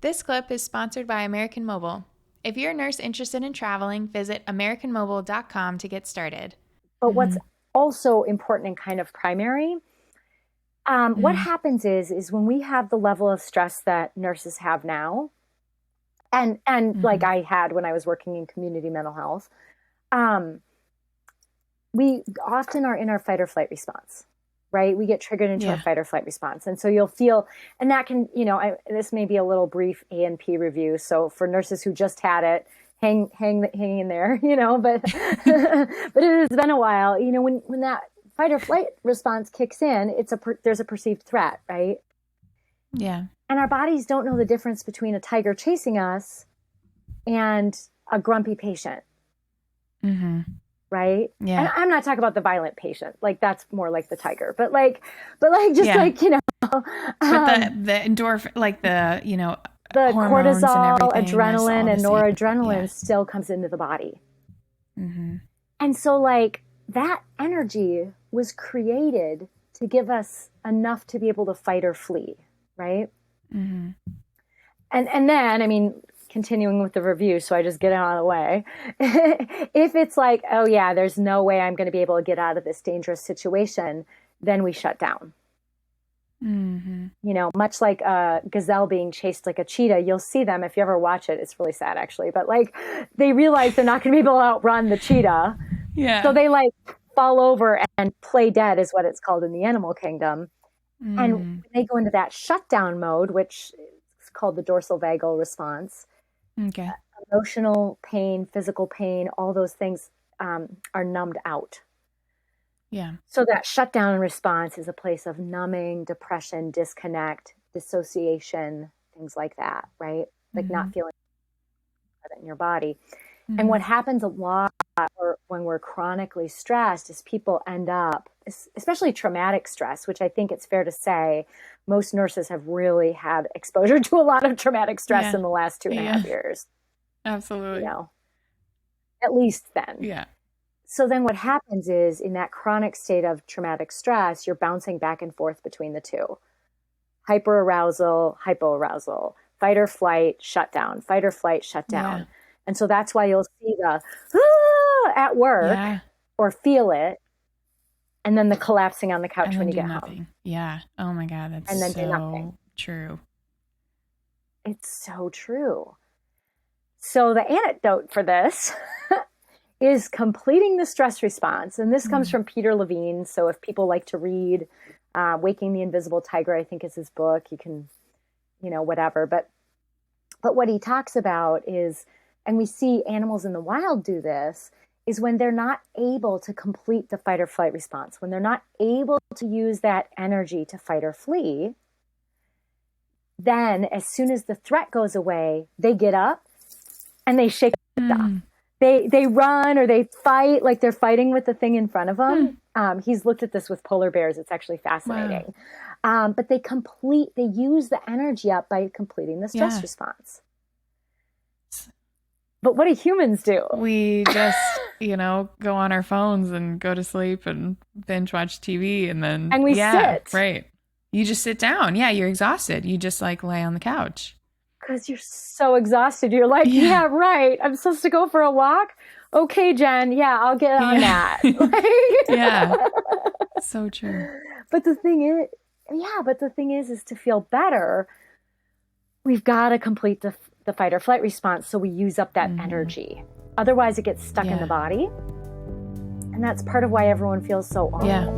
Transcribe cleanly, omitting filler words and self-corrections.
This clip is sponsored by American Mobile. If you're a nurse interested in traveling, visit americanmobile.com to get started. But what's also important and kind of primary, what happens is when we have the level of stress that nurses have now, and like I had when I was working in community mental health, we often are in our fight or flight response, right? We get triggered into our fight or flight response. And so you'll feel, and that can, this may be a little brief A&P review. So for nurses who just had it, hang in there, but, but it has been a while, when that fight or flight response kicks in, there's a perceived threat, right? Yeah. And our bodies don't know the difference between a tiger chasing us and a grumpy patient. Mm-hmm. Right. Yeah. And I'm not talking about the violent patient. Like that's more like the tiger, but just but the endorphin, like the cortisol, and adrenaline, and noradrenaline still comes into the body. Mm-hmm. And so like that energy was created to give us enough to be able to fight or flee. Right. Mm-hmm. And then, continuing with the review, so I just get it out of the way. If it's like, oh yeah, there's no way I'm going to be able to get out of this dangerous situation, then we shut down. Mm-hmm. Much like a gazelle being chased like a cheetah, you'll see them if you ever watch it. It's really sad actually, but like they realize they're not going to be able to outrun the cheetah. Yeah. So they like fall over and play dead is what it's called in the animal kingdom. And when they go into that shutdown mode, which is called the dorsal vagal response, okay. Emotional pain, physical pain, all those things are numbed out. Yeah. So that shutdown response is a place of numbing, depression, disconnect, dissociation, things like that, right? Like not feeling in your body. And what happens a lot when we're chronically stressed is people end up, especially traumatic stress, which I think it's fair to say most nurses have really had exposure to a lot of traumatic stress in the last 2.5 years. Absolutely. At least then. Yeah. So then what happens is in that chronic state of traumatic stress, you're bouncing back and forth between the two. Hyperarousal, hypoarousal, fight or flight, shutdown, fight or flight, shutdown. Yeah. And so that's why you'll see the at work or feel it. And then the collapsing on the couch when you get home. Yeah. Oh my God. That's and then so true. It's so true. So the antidote for this is completing the stress response. And this comes from Peter Levine. So if people like to read Waking the Invisible Tiger, I think is his book, you can, whatever. But what he talks about is, and we see animals in the wild do this, is when they're not able to complete the fight or flight response, when they're not able to use that energy to fight or flee, then as soon as the threat goes away, they get up and they shake it off. They run or they fight like they're fighting with the thing in front of them. He's looked at this with polar bears. It's actually fascinating. Wow. But they use the energy up by completing the stress response. But what do humans do? We just, go on our phones and go to sleep and binge watch TV and we sit. Right. You just sit down. Yeah, you're exhausted. You just like lay on the couch. Because you're so exhausted. You're like, yeah, right. I'm supposed to go for a walk? Okay, Jen. Yeah, I'll get on that. Yeah. So true. But the thing is to feel better, we've got to complete the fight or flight response so we use up that energy. Otherwise, it gets stuck in the body. And that's part of why everyone feels so awful. Yeah.